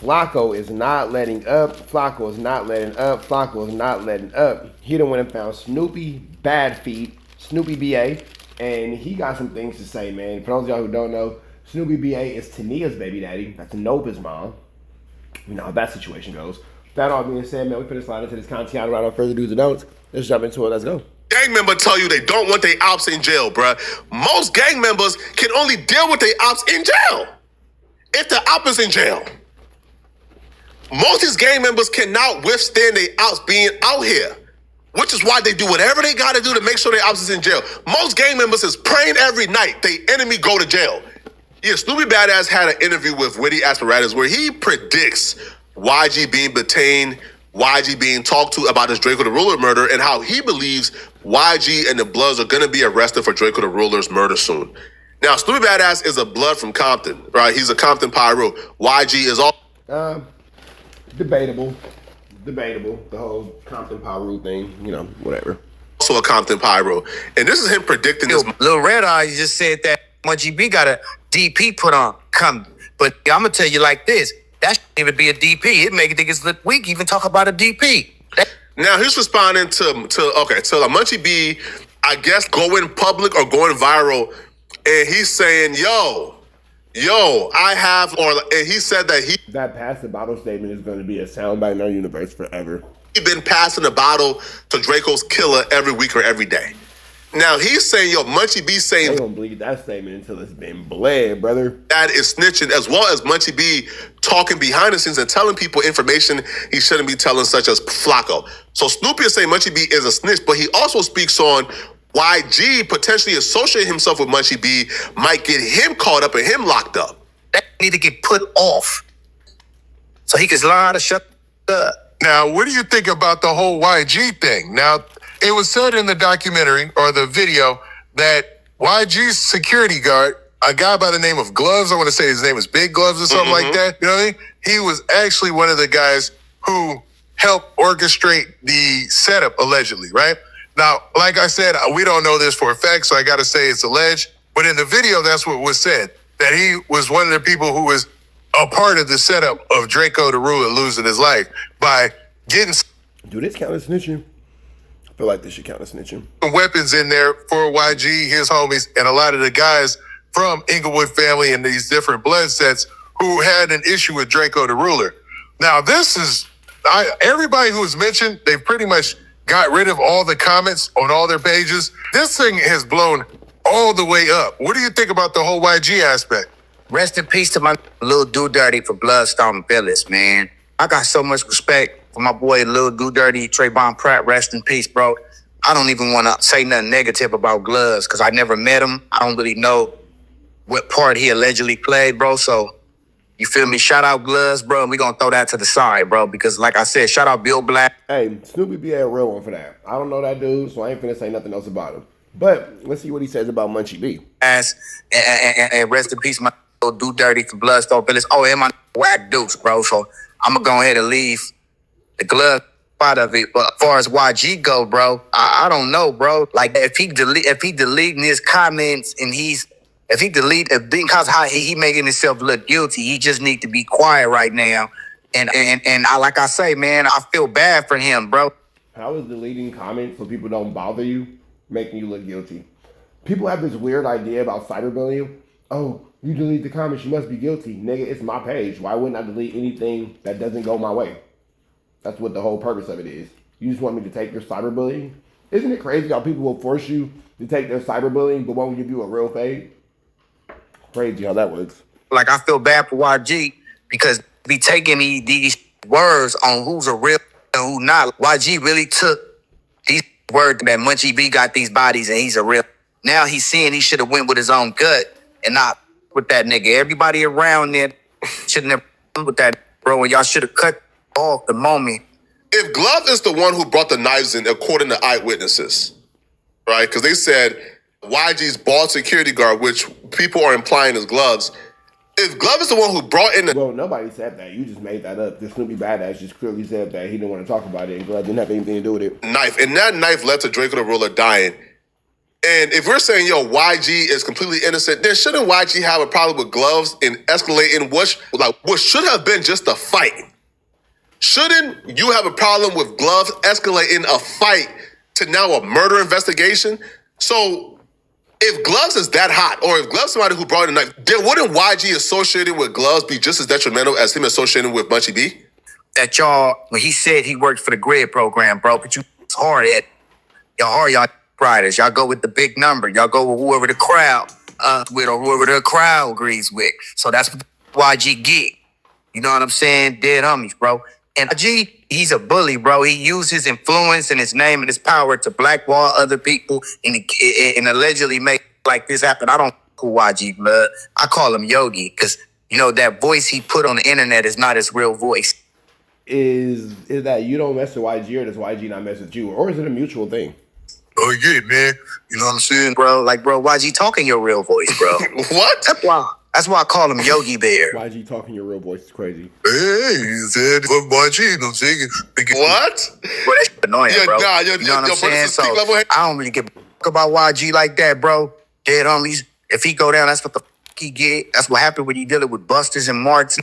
Flacco is not letting up. Flacco is not letting up. Flacco is not letting up. He done went and found Snoopy Bad Feet, Snoopy BA, and he got some things to say, man. For those of y'all who don't know, Snoopy BA is Tania's baby daddy. That's Nova's mom. You know how that situation goes. That all being said, man, we put a slide into this content right on further do's and don'ts. Let's jump into it. Let's go. Gang member tell you they don't want their ops in jail, bruh. Most gang members can only deal with their ops in jail. If the op is in jail. Most of these gang members cannot withstand their ops being out here, which is why they do whatever they got to do to make sure their ops is in jail. Most gang members is praying every night the enemy go to jail. Yeah, Snoopy Badass had an interview with Witty Asparatus where he predicts YG being detained, YG being talked to about his Drakeo the Ruler murder, and how he believes YG and the Bloods are going to be arrested for Drakeo the Ruler's murder soon. Now, Snoopy Badass is a Blood from Compton, right? He's a Compton Piru. YG is all... Debatable. The whole Compton Piru thing, you know, whatever. Also a Compton Piru. And this is him predicting this. Lil Red Eye just said that Munchie B got a DP put on coming. But I'm going to tell you like this. That shouldn't even be a DP. It make niggas look weak even talk about a DP. Now he's responding to Munchie B, I guess, going public or going viral, and he's saying, yo, I have, and he said that that pass the bottle statement is going to be a soundbite in our universe forever. He's been passing the bottle to Draco's killer every week or every day. Now he's saying, yo, Munchie B saying they don't believe that statement until it's been bled, brother. That is snitching, as well as Munchie B talking behind the scenes and telling people information he shouldn't be telling, such as Flacco. So Snoopy is saying Munchie B is a snitch, but he also speaks on YG potentially associating himself with Munchie B might get him caught up and him locked up. That need to get put off so he can learn to shut up. Now, what do you think about the whole YG thing? Now, it was said in the documentary or the video that YG's security guard, a guy by the name of Gloves, I want to say his name was Big Gloves or something like that. You know what I mean? He was actually one of the guys who helped orchestrate the setup, allegedly, right? Now, like I said, we don't know this for a fact, so I got to say it's alleged. But in the video, that's what was said, that he was one of the people who was a part of the setup of Drakeo the Ruler losing his life by getting... Do this count as snitching? I feel like this should count as snitching. Weapons in there for YG, his homies, and a lot of the guys from Inglewood family and these different blood sets who had an issue with Drakeo the Ruler. Now, this is... everybody who was mentioned, they pretty much got rid of all the comments on all their pages. This thing has blown all the way up. What do you think about the whole YG aspect? Rest in peace to my Lil Do Dirty for Bloodstone Village, man. I got so much respect for my boy Lil Do Dirty, Trayvon Pratt. Rest in peace, bro. I don't even want to say nothing negative about Gloves because I never met him. I don't really know what part he allegedly played, bro. So, you feel me? Shout out Gloves, bro. And we going to throw that to the side, bro. Because like I said, shout out Bill Black. Hey, Snoopy be a real one for that. I don't know that dude, so I ain't finna say nothing else about him. But let's see what he says about Munchie B. And rest in peace, my Lil Do Dirty for Bloodstone Village. Oh, and my Whack Dukes, bro. So, I'm going to go ahead and leave the glove part of it. But as far as YG go, bro, I don't know, bro. Like, if he deleting his comments and because how he making himself look guilty, he just need to be quiet right now. And I, like I say, man, I feel bad for him, bro. How is deleting comments so people don't bother you making you look guilty? People have this weird idea about cyberbullying. Oh, you delete the comments, you must be guilty. Nigga, it's my page. Why wouldn't I delete anything that doesn't go my way? That's what the whole purpose of it is. You just want me to take your cyberbullying? Isn't it crazy how people will force you to take their cyberbullying but won't give you a real fade? Crazy how that works. Like, I feel bad for YG because be taking these words on who's a real and who not. YG really took these words that Munchie B got these bodies and he's a real. Now he's seeing he should have went with his own gut and not with that nigga. Everybody around there shouldn't have went with that, bro. And y'all should have cut off the moment. If Glove is the one who brought the knives in, according to eyewitnesses, right? Because they said YG's bald security guard, which people are implying is Gloves. If Glove is the one who brought in the... Well, nobody said that. You just made that up. The Snoopy Badass just clearly said that he didn't want to talk about it and Glove didn't have anything to do with it. Knife. And that knife led to Drakeo the Ruler dying. And if we're saying, yo, YG is completely innocent, then shouldn't YG have a problem with gloves and escalating what should have been just a fight? Shouldn't you have a problem with gloves escalating a fight to now a murder investigation? So if gloves is that hot, or if gloves somebody who brought in a knife, then wouldn't YG associated with gloves be just as detrimental as him associated with Munchie B? That y'all, when he said he worked for the grid program, bro, but you hard at y'all riders. Y'all go with the big number. Y'all go with whoever the crowd with, or whoever the crowd agrees with. So that's what YG get. You know what I'm saying? Dead homies, bro. And YG, he's a bully, bro. He used his influence and his name and his power to blackball other people and allegedly make like this happen. I don't call YG blood. I call him Yogi because, you know, that voice he put on the internet is not his real voice. Is that you don't mess with YG, or does YG not mess with you? Or is it a mutual thing? Oh, yeah, man. You know what I'm saying? Bro, YG talking your real voice, bro. What? That's why I call him Yogi Bear. YG talking your real voice is crazy. Hey, he said, fuck YG, you know what I'm saying? What? Bro, that's annoying, Yeah, bro. nah, you know what I'm saying? So level. I don't really give a fuck about YG like that, bro. Dead homies. If he go down, that's what the fuck he get. That's what happened when you dealing with busters and marks.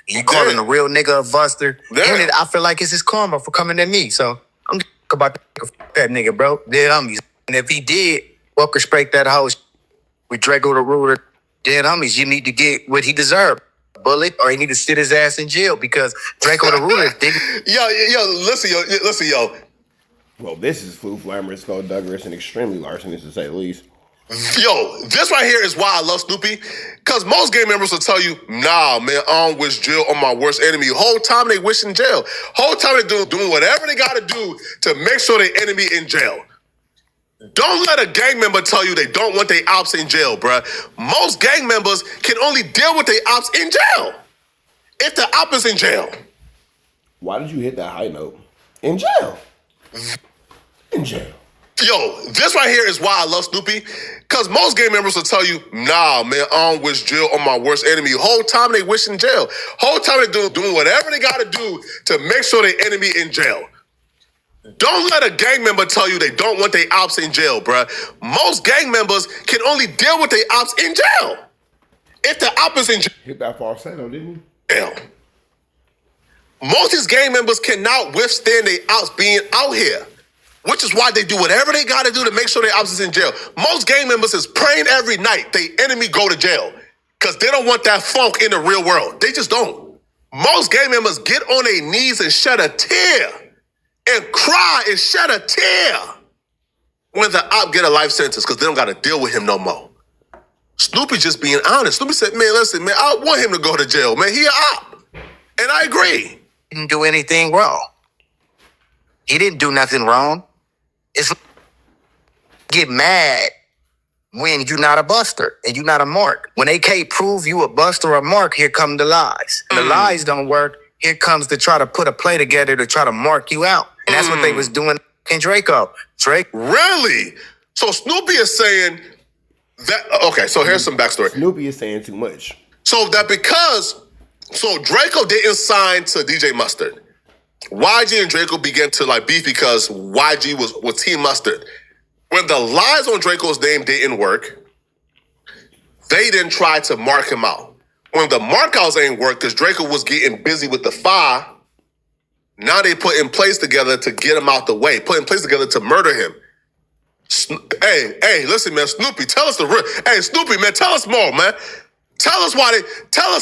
You calling a real nigga a buster. Damn. And I feel like it's his karma for coming at me. So I'm about to fuck that nigga, bro. Dead homies. And if he did, Walker sprayed that house with Drakeo the Ruler. Dead homies, you need to get what he deserved. Bullet, or he need to sit his ass in jail because Drakeo the Ruler didn't. Listen, yo. Well, this is Flu Flammer, Skullduggerous, and extremely larcenous to say the least. Yo, this right here is why I love Snoopy. Because most gang members will tell you, nah, man, I don't wish jail on my worst enemy. Whole time they wishing jail. Whole time they doing whatever they got to do to make sure their enemy in jail. Don't let a gang member tell you they don't want their ops in jail, bruh. Most gang members can only deal with their ops in jail. If the op is in jail. Why did you hit that high note? In jail. In jail. Yo, this right here is why I love Snoopy. Because most gang members will tell you, nah, man, I don't wish jail on my worst enemy. Whole time they wishing jail. Whole time they doing whatever they got to do to make sure their enemy in jail. Don't let a gang member tell you they don't want their ops in jail, bruh. Most gang members can only deal with their ops in jail. If the op is in Hit that falsetto, didn't you? jail. Most of these gang members cannot withstand their ops being out here, which is why they do whatever they got to do to make sure their ops is in jail. Most gang members is praying every night their enemy go to jail because they don't want that funk in the real world. They just don't. Most gang members get on their knees and shed a tear and cry and shed a tear when the op get a life sentence because they don't got to deal with him no more. Snoopy just being honest. Snoopy said, man, listen, man, I want him to go to jail, man. He an op. And I agree. He didn't do anything wrong. He didn't do nothing wrong. It's get mad when you're not a buster and you're not a mark. When they can't prove you a buster or a mark, here come the lies. And the lies don't work. Here comes to try to put a play together to try to mark you out. And that's what they was doing in Drakeo. Really? So Snoopy is saying that, okay, so here's some backstory. Snoopy is saying too much. So Drakeo didn't sign to DJ Mustard. YG and Drakeo began to like beef because YG was Team Mustard. When the lies on Drakeo's name didn't work, they didn't try to mark him out. When the markouts ain't work because Drakeo was getting busy with the fire, now they put in place together to get him out the way, put in place together to murder him. Hey, listen, man, Snoopy, tell us the real. Hey, Snoopy, man, tell us more, man. Tell us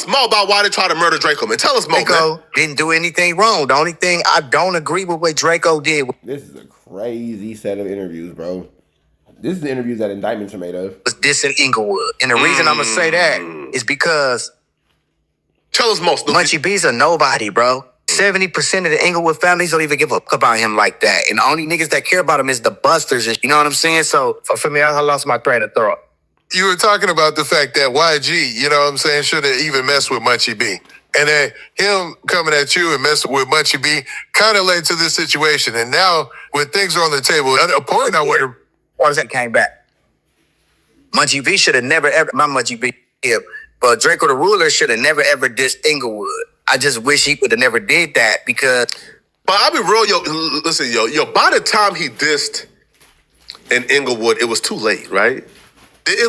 more about why they try to murder Drakeo, man. Tell us more, Drakeo man. didn't do anything wrong. The only thing I don't agree with what Drakeo did This is a crazy set of interviews, bro. This is the interviews that indictments are made of. was dissing Inglewood. And the reason I'm going to say that is because Tell us more, Snoopy. Munchie B's a nobody, bro. 70% of the Inglewood families don't even give a fuck about him like that. And the only niggas that care about him is the busters. You know what I'm saying? So for me, I lost my train of thought. You were talking about the fact that YG, you know what I'm saying, shouldn't even mess with Munchie B. And then him coming at you and messing with Munchie B kind of led to this situation. And now when things are on the table, a point I want to... Once that came back, Munchie B should have never ever, my Munchie B, but Drakeo the Ruler should have never ever dissed Inglewood. I just wish he would have never did that because... But I'll be real, yo, listen, yo, by the time he dissed in Inglewood, it was too late, right?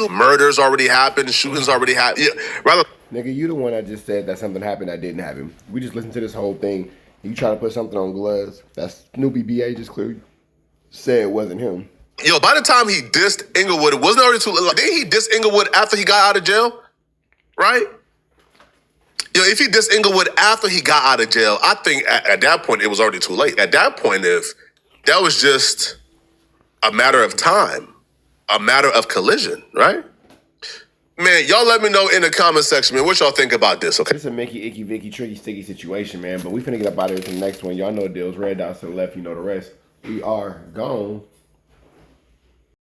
Murders already happened, shootings already happened. Yeah, rather. Nigga, you the one that just said that something happened that didn't happen. We just listened to this whole thing. You try to put something on Gloves. That's Snoopy B.A. just clearly said it wasn't him. Yo, by the time he dissed Inglewood, it wasn't already too late. Like, didn't he diss Inglewood after he got out of jail? Right? Yo, if he dissed Inglewood after he got out of jail, I think at that point it was already too late. At that point, if that was just a matter of time, a matter of collision, right? Man, y'all let me know in the comment section, man, what y'all think about this, okay? It's a Mickey, Icky, Vicky, tricky, sticky situation, man. But we finna get up out of here to the next one. Y'all know the deals. Red dots to the left, you know the rest. We are gone.